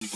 Hey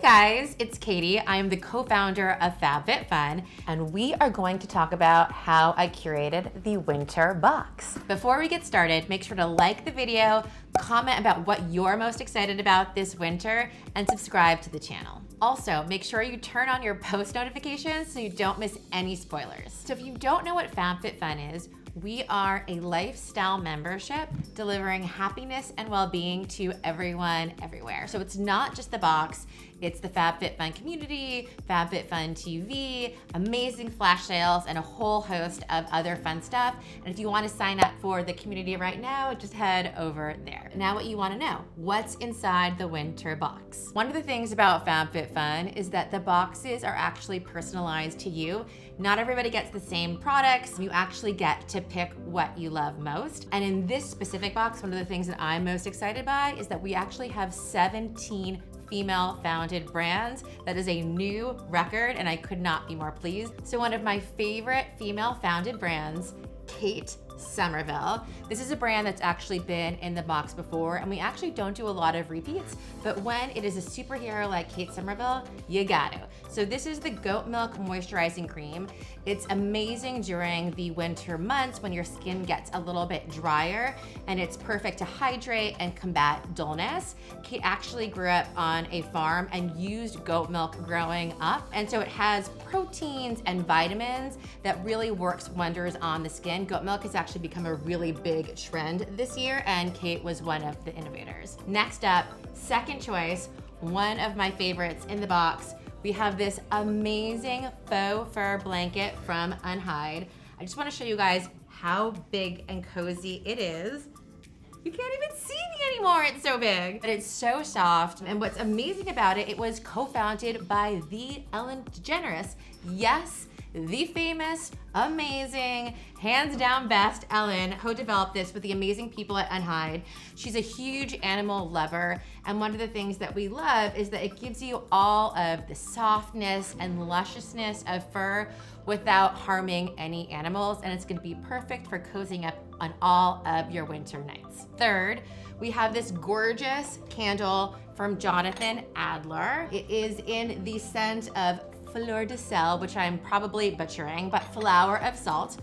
guys, it's Katie. I am the co-founder of FabFitFun, and we are going to talk about how I curated the winter box. Before we get started, make sure to like the video, comment about what you're most excited about this winter, and subscribe to the channel. Also, make sure you turn on your post notifications so you don't miss any spoilers. So if you don't know what FabFitFun is, we are a lifestyle membership delivering happiness and well-being to everyone, everywhere. So it's not just the box, it's the FabFitFun community, FabFitFun TV, amazing flash sales, and a whole host of other fun stuff. And if you want to sign up for the community right now, just head over there. Now what you want to know, what's inside the winter box? One of the things about FabFitFun is that the boxes are actually personalized to you. Not everybody gets the same products. You actually get to pick what you love most. And in this specific box, one of the things that I'm most excited by is that we actually have 17 female-founded brands. That is a new record, and I could not be more pleased. So one of my favorite female-founded brands, Kate Somerville. This is a brand that's actually been in the box before, and we actually don't do a lot of repeats, but when it is a superhero like Kate Somerville, you got to. So this is the Goat Milk Moisturizing Cream. It's amazing during the winter months when your skin gets a little bit drier, and it's perfect to hydrate and combat dullness. Kate actually grew up on a farm and used goat milk growing up, and so it has proteins and vitamins that really works wonders on the skin. Goat milk has actually become a really big trend this year, and Kate was one of the innovators. Next up, second choice, one of my favorites in the box, we have this amazing faux fur blanket from UnHide. I just want to show you guys how big and cozy it is. You can't even see me anymore, it's so big. But it's so soft, and what's amazing about it, it was co-founded by the Ellen DeGeneres. Yes, the famous, amazing, hands down best Ellen co-developed this with the amazing people at UnHide. She's a huge animal lover, and one of the things that we love is that it gives you all of the softness and lusciousness of fur without harming any animals, and it's gonna be perfect for cozying up on all of your winter nights. Third, we have this gorgeous candle from Jonathan Adler. It is in the scent of Fleur de Sel, which I'm probably butchering, but flower of salt.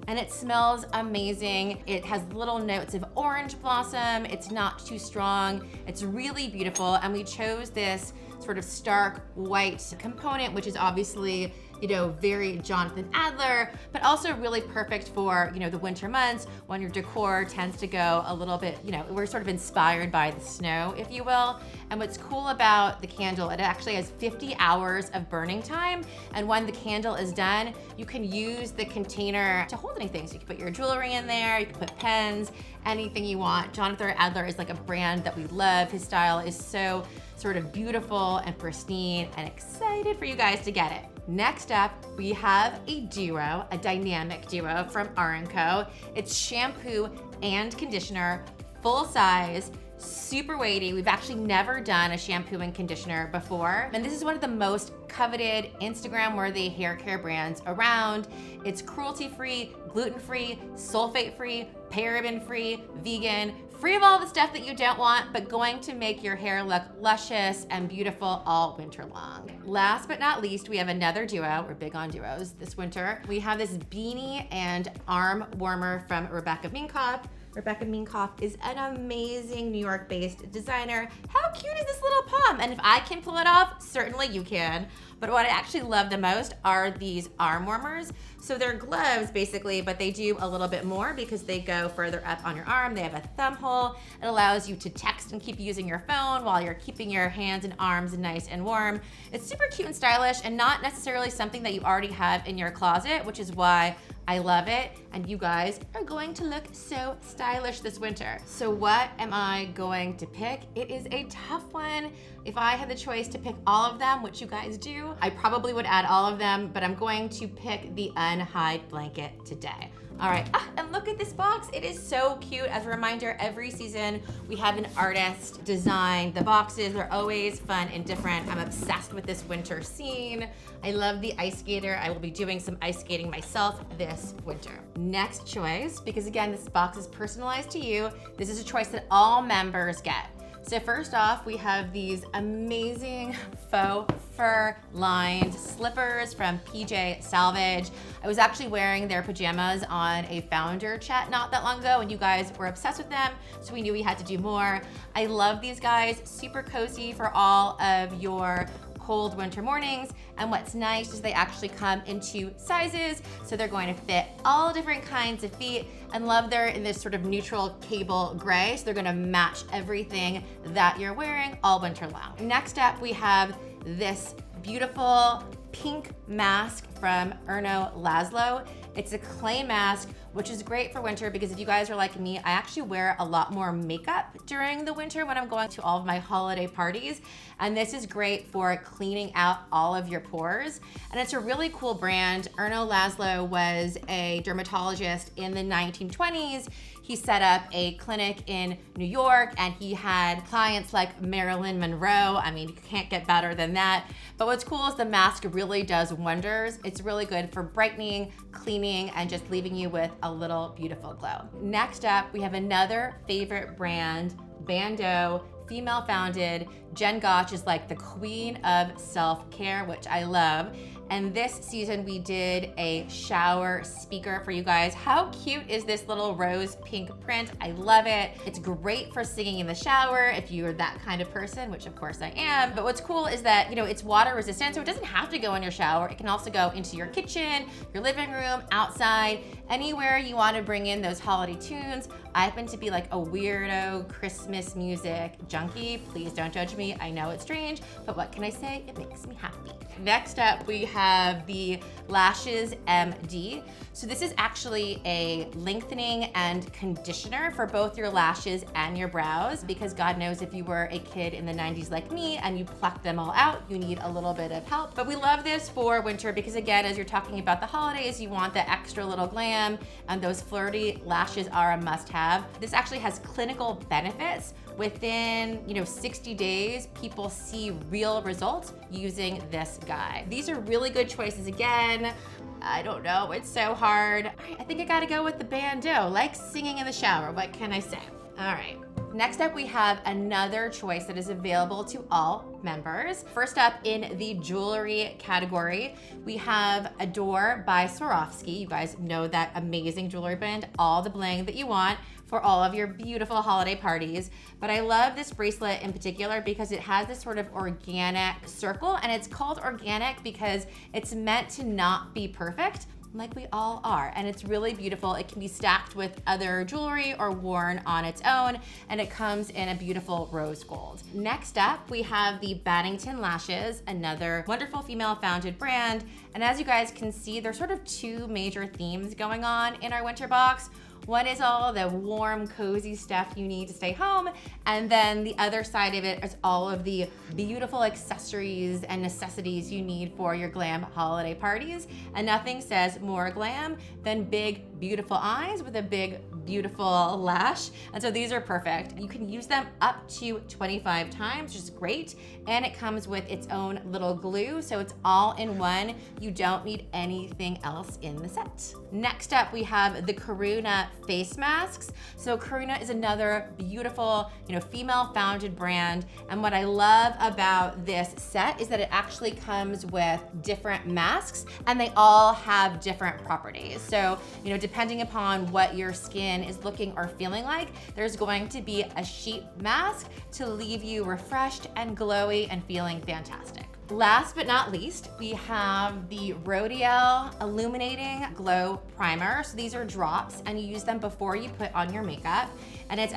And it smells amazing. It has little notes of orange blossom. It's not too strong. It's really beautiful. And we chose this sort of stark white component, which is obviously, you know, very Jonathan Adler, but also really perfect for, you know, the winter months when your decor tends to go a little bit, you know, we're sort of inspired by the snow, if you will. And what's cool about the candle, it actually has 50 hours of burning time. And when the candle is done, you can use the container to hold anything. So you can put your jewelry in there, you can put pens, anything you want. Jonathan Adler is like a brand that we love. His style is so sort of beautiful and pristine, and excited for you guys to get it. Next up, we have a duo, a dynamic duo from R+Co. It's shampoo and conditioner, full size, super weighty. We've actually never done a shampoo and conditioner before. And this is one of the most coveted Instagram-worthy hair care brands around. It's cruelty-free, gluten-free, sulfate-free, paraben-free, vegan, free of all the stuff that you don't want, but going to make your hair look luscious and beautiful all winter long. Last but not least, we have another duo. We're big on duos this winter. We have this beanie and arm warmer from Rebecca Minkoff. Rebecca Minkoff is an amazing New York-based designer. How cute is this little palm? And if I can pull it off, certainly you can. But what I actually love the most are these arm warmers. So they're gloves basically, but they do a little bit more because they go further up on your arm. They have a thumb hole. It allows you to text and keep using your phone while you're keeping your hands and arms nice and warm. It's super cute and stylish, and not necessarily something that you already have in your closet, which is why I love it, and you guys are going to look so stylish this winter. So what am I going to pick? It is a tough one. If I had the choice to pick all of them, which you guys do, I probably would add all of them, but I'm going to pick the UnHide blanket today. All right, and look at this box. It is so cute. As a reminder, every season we have an artist design the boxes. They're always fun and different. I'm obsessed with this winter scene. I love the ice skater. I will be doing some ice skating myself this winter. Next choice, because again, this box is personalized to you. This is a choice that all members get. So first off, we have these amazing faux fur lined slippers from PJ Salvage. I was actually wearing their pajamas on a founder chat not that long ago, and you guys were obsessed with them, so we knew we had to do more. I love these guys, super cozy for all of your cold winter mornings. And what's nice is they actually come in 2 sizes, so they're going to fit all different kinds of feet. And love they're in this sort of neutral cable gray, so they're gonna match everything that you're wearing all winter long. Next up, we have this beautiful pink mask from Erno Laszlo. It's a clay mask, which is great for winter because if you guys are like me, I actually wear a lot more makeup during the winter when I'm going to all of my holiday parties. And this is great for cleaning out all of your pores. And it's a really cool brand. Erno Laszlo was a dermatologist in the 1920s. He set up a clinic in New York and he had clients like Marilyn Monroe. I mean, you can't get better than that. But what's cool is the mask really does wonders. It's really good for brightening, cleaning, and just leaving you with a little beautiful glow. Next up, we have another favorite brand, ban.do, female founded. Jen Gotch is like the queen of self-care, which I love. And this season we did a shower speaker for you guys. How cute is this little rose pink print? I love it. It's great for singing in the shower if you're that kind of person, which of course I am. But what's cool is that, you know, it's water resistant, so it doesn't have to go in your shower. It can also go into your kitchen, your living room, outside, anywhere you want to bring in those holiday tunes. I happen to be like a weirdo Christmas music junkie. Please don't judge me. I know it's strange, but what can I say? It makes me happy. Next up, we have the LashesMD. So this is actually a lengthening and conditioner for both your lashes and your brows, because God knows if you were a kid in the 90s like me and you plucked them all out, you need a little bit of help. But we love this for winter because again, as you're talking about the holidays, you want the extra little glam, and those flirty lashes are a must-have. This actually has clinical benefits. Within 60 days, people see real results using this guy. These are really good choices. Again, I don't know, it's so hard. I think I gotta go with the ban.do. Like singing in the shower, what can I say? All right. Next up, we have another choice that is available to all members. First up in the jewelry category, we have Adore by Swarovski. You guys know that amazing jewelry brand, all the bling that you want for all of your beautiful holiday parties. But I love this bracelet in particular because it has this sort of organic circle, and it's called organic because it's meant to not be perfect, like we all are. And it's really beautiful. It can be stacked with other jewelry or worn on its own, and it comes in a beautiful rose gold. Next up, we have the Battington lashes, another wonderful female founded brand. And as you guys can see, there's sort of 2 major themes going on in our winter box. One is all the warm, cozy stuff you need to stay home. And then the other side of it is all of the beautiful accessories and necessities you need for your glam holiday parties. And nothing says more glam than big, beautiful eyes with a big, beautiful lash. And so these are perfect. You can use them up to 25 times, which is great. And it comes with its own little glue, so it's all in one. You don't need anything else in the set. Next up, we have the Karuna face masks. So Karuna is another beautiful, female founded brand. And what I love about this set is that it actually comes with different masks, and they all have different properties. So, depending upon what your skin is looking or feeling like, there's going to be a sheet mask to leave you refreshed and glowy and feeling fantastic. Last but not least, we have the Rodial Illuminating Glow Primer. So these are drops, and you use them before you put on your makeup. And it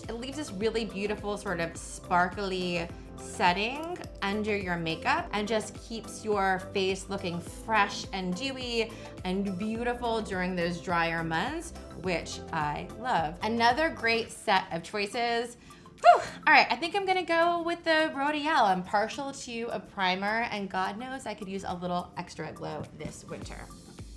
leaves this really beautiful sort of sparkly setting under your makeup and just keeps your face looking fresh and dewy and beautiful during those drier months, which I love. Another great set of choices. Whew. All right, I think I'm gonna go with the Rodial. I'm partial to a primer, and God knows I could use a little extra glow this winter.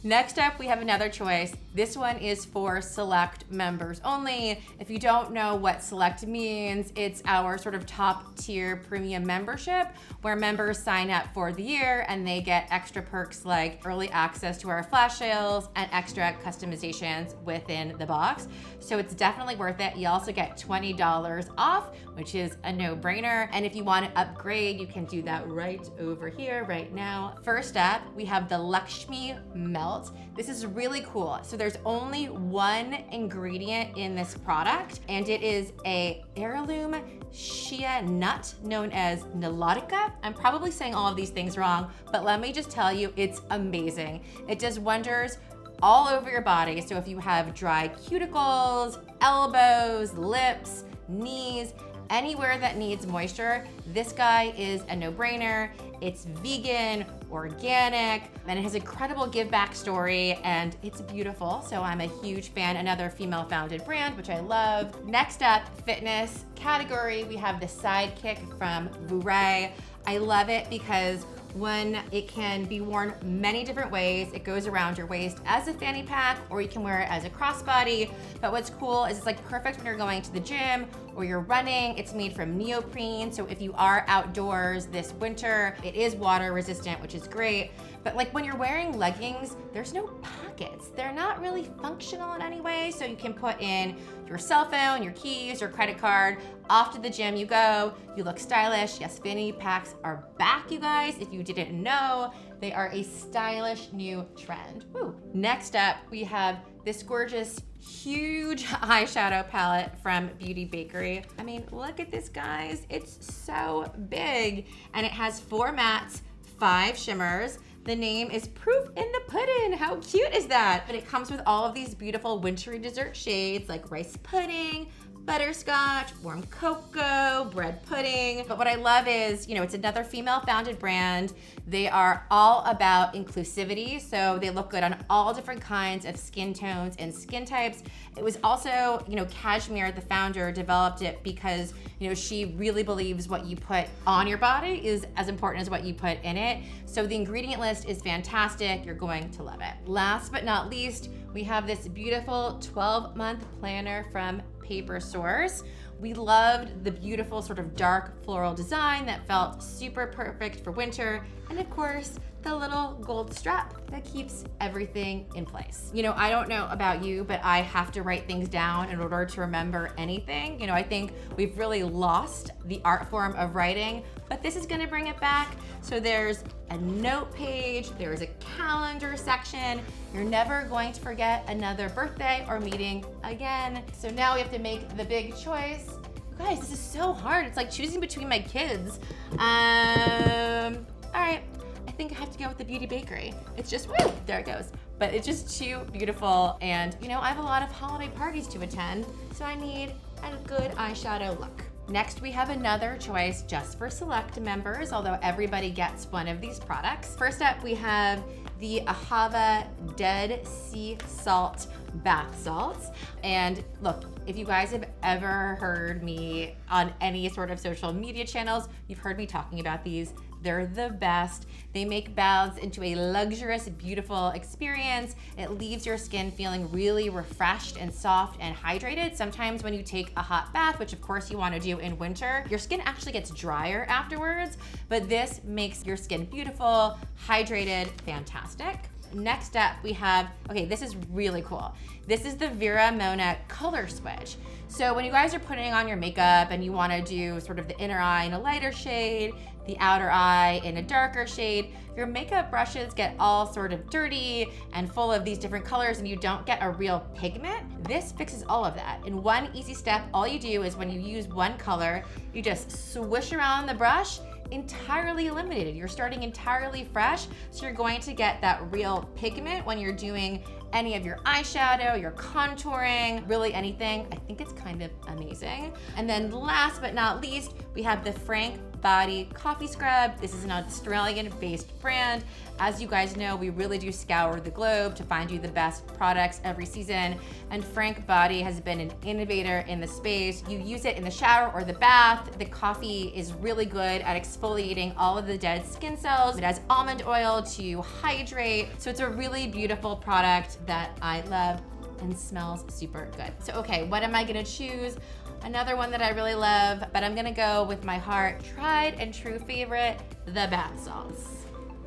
Next up, we have another choice. This one is for select members only. If you don't know what select means, it's our sort of top tier premium membership where members sign up for the year and they get extra perks like early access to our flash sales and extra customizations within the box. So it's definitely worth it. You also get $20 off, which is a no-brainer. And if you want to upgrade, you can do that right over here right now. First up, we have the LXMI Melt. This is really cool. So there's only one ingredient in this product, and it is a heirloom shea nut known as Nilotica. I'm probably saying all of these things wrong, but let me just tell you, it's amazing. It does wonders all over your body. So if you have dry cuticles, elbows, lips, knees, anywhere that needs moisture, this guy is a no-brainer. It's vegan, organic, and it has a credible give back story, and it's beautiful. So I'm a huge fan. Another female founded brand, which I love. Next up, fitness category, we have the Sidekick from Vooray. I love it because one, it can be worn many different ways. It goes around your waist as a fanny pack, or you can wear it as a crossbody. But what's cool is it's like perfect when you're going to the gym or you're running. It's made from neoprene, so if you are outdoors this winter, it is water resistant, which is great. But like when you're wearing leggings, there's no pockets. They're not really functional in any way, so you can put in your cell phone, your keys, your credit card. Off to the gym you go. You look stylish. Yes, fanny packs are back, you guys. If you didn't know, they are a stylish new trend. Woo. Next up, we have this gorgeous, huge eyeshadow palette from Beauty Bakery. I mean, look at this, guys. It's so big, and it has 4 mattes, 5 shimmers. The name is proof in the pudding. How cute is that? But it comes with all of these beautiful wintry dessert shades like rice pudding, butterscotch, warm cocoa, bread pudding. But what I love is, you know, it's another female founded brand. They are all about inclusivity, so they look good on all different kinds of skin tones and skin types. It was also, you know, Cashmere, the founder, developed it because, you know, she really believes what you put on your body is as important as what you put in it. So the ingredient list is fantastic. You're going to love it. Last but not least, we have this beautiful 12-month planner from Paper Source. We loved the beautiful sort of dark floral design that felt super perfect for winter. And of course, the little gold strap that keeps everything in place. You know, I don't know about you, but I have to write things down in order to remember anything. You know, I think we've really lost the art form of writing, but this is gonna bring it back. So there's a note page, there's a calendar section. You're never going to forget another birthday or meeting again. So now we have to make the big choice. You guys, this is so hard. It's like choosing between my kids. All right. I think I have to go with the Beauty Bakery. It's just, woo, there it goes. But it's just too beautiful. And you know, I have a lot of holiday parties to attend, so I need a good eyeshadow look. Next, we have another choice just for select members, although everybody gets one of these products. First up, we have the Ahava Dead Sea Salt bath salts. And look, if you guys have ever heard me on any sort of social media channels, you've heard me talking about these. They're the best. They make baths into a luxurious, beautiful experience. It leaves your skin feeling really refreshed and soft and hydrated. Sometimes when you take a hot bath, which of course you want to do in winter, your skin actually gets drier afterwards, but this makes your skin beautiful, hydrated, fantastic. Next up, we have, okay, this is really cool. This is the Vera Mona Color Switch. So when you guys are putting on your makeup and you want to do sort of the inner eye in a lighter shade, the outer eye in a darker shade, your makeup brushes get all sort of dirty and full of these different colors and you don't get a real pigment. This fixes all of that. In one easy step, all you do is when you use one color, you just swish around the brush, entirely eliminated. You're starting entirely fresh, so you're going to get that real pigment when you're doing any of your eyeshadow, your contouring, really anything. I think it's kind of amazing. And then last but not least, we have the Frank Body Coffee Scrub. This is an Australian-based brand. As you guys know, we really do scour the globe to find you the best products every season, and Frank Body has been an innovator in the space. You use it in the shower or the bath. The coffee is really good at exfoliating all of the dead skin cells. It has almond oil to hydrate, so it's a really beautiful product that I love and smells super good. So okay, what am I gonna choose? Another one that I really love, but I'm gonna go with my heart, tried and true favorite, the bath salts.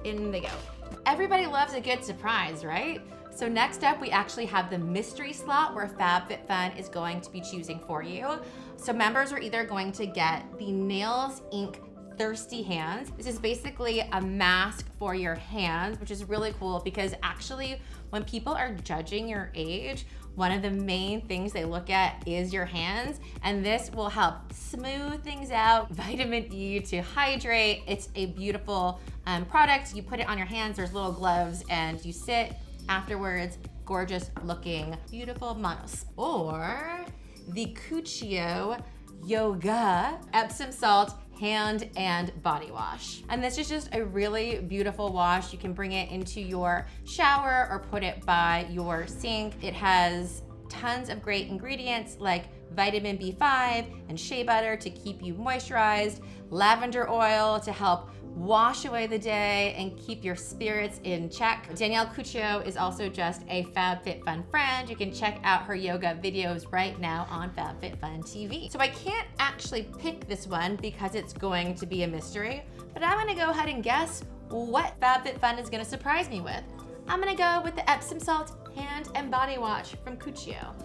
In they go. Everybody loves a good surprise, right? So next up, we actually have the mystery slot where FabFitFun is going to be choosing for you. So members are either going to get the Nails Inc. Thirsty Hands. This is basically a mask for your hands, which is really cool because actually when people are judging your age, one of the main things they look at is your hands, and this will help smooth things out, vitamin E to hydrate. It's a beautiful product. You put it on your hands, there's little gloves, and you sit afterwards, gorgeous looking, beautiful manos. Or the Cuccio Yoga Epsom Salt hand and body wash. And this is just a really beautiful wash. You can bring it into your shower or put it by your sink. It has tons of great ingredients like vitamin B5 and shea butter to keep you moisturized, lavender oil to help wash away the day and keep your spirits in check. Danielle Cuccio is also just a FabFitFun friend. You can check out her yoga videos right now on FabFitFun TV. So I can't actually pick this one because it's going to be a mystery, but I'm gonna go ahead and guess what FabFitFun is gonna surprise me with. I'm gonna go with the Epsom Salt Hand and Body Wash from Cuccio.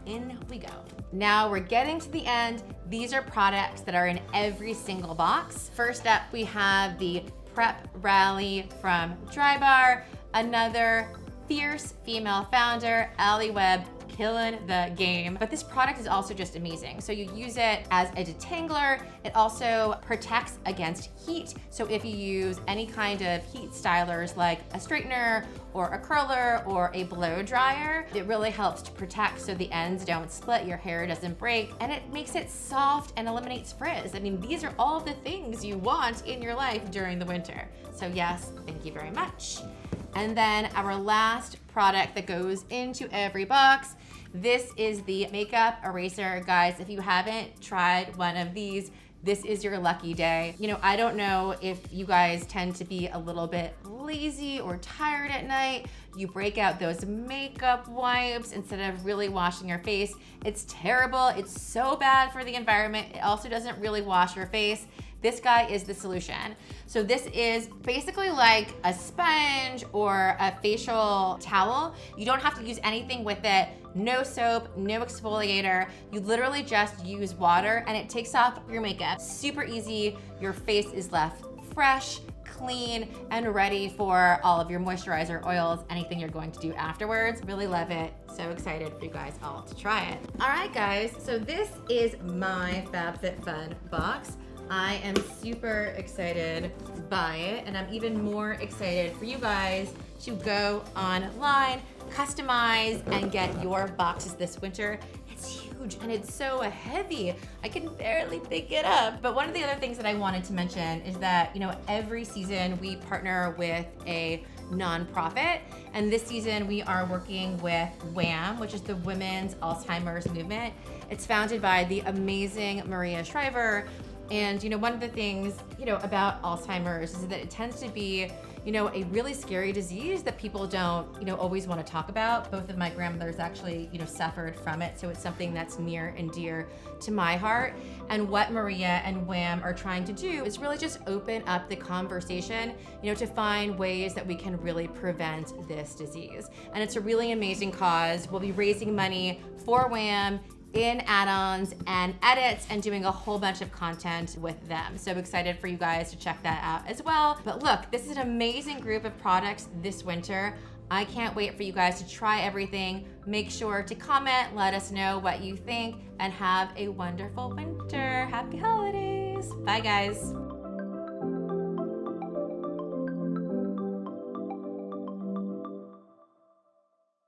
In we go. Now we're getting to the end. These are products that are in every single box. First up, we have the Prep Rally from DryBar, another fierce female founder, Allie Webb, killing the game. But this product is also just amazing. So you use it as a detangler. It also protects against heat. So if you use any kind of heat stylers like a straightener or a curler or a blow dryer, it really helps to protect so the ends don't split, your hair doesn't break, and it makes it soft and eliminates frizz. I mean, these are all the things you want in your life during the winter. So yes, thank you very much. And then our last product that goes into every box, this is the makeup eraser. Guys, if you haven't tried one of these, this is your lucky day. You know, I don't know if you guys tend to be a little bit lazy or tired at night. You break out those makeup wipes instead of really washing your face. It's terrible. It's so bad for the environment. It also doesn't really wash your face. This guy is the solution. So this is basically like a sponge or a facial towel. You don't have to use anything with it. No soap, no exfoliator. You literally just use water and it takes off your makeup. Super easy. Your face is left fresh, clean, and ready for all of your moisturizer, oils, anything you're going to do afterwards. Really love it. So excited for you guys all to try it. All right, guys. So this is my FabFitFun box. I am super excited by it, and I'm even more excited for you guys to go online, customize, and get your boxes this winter. It's huge and it's so heavy. I can barely pick it up. But one of the other things that I wanted to mention is that, you know, every season we partner with a nonprofit, and this season we are working with WHAM, which is the Women's Alzheimer's Movement. It's founded by the amazing Maria Shriver. And, you know, one of the things, you know, about Alzheimer's is that it tends to be, you know, a really scary disease that people don't, you know, always want to talk about. Both of my grandmothers actually, you know, suffered from it. So it's something that's near and dear to my heart. And what Maria and WHAM are trying to do is really just open up the conversation, you know, to find ways that we can really prevent this disease. And it's a really amazing cause. We'll be raising money for WHAM in add-ons and edits and doing a whole bunch of content with them. So excited for you guys to check that out as well. But look, this is an amazing group of products this winter. I can't wait for you guys to try everything. Make sure to comment, let us know what you think, and have a wonderful winter. Happy holidays. Bye, guys.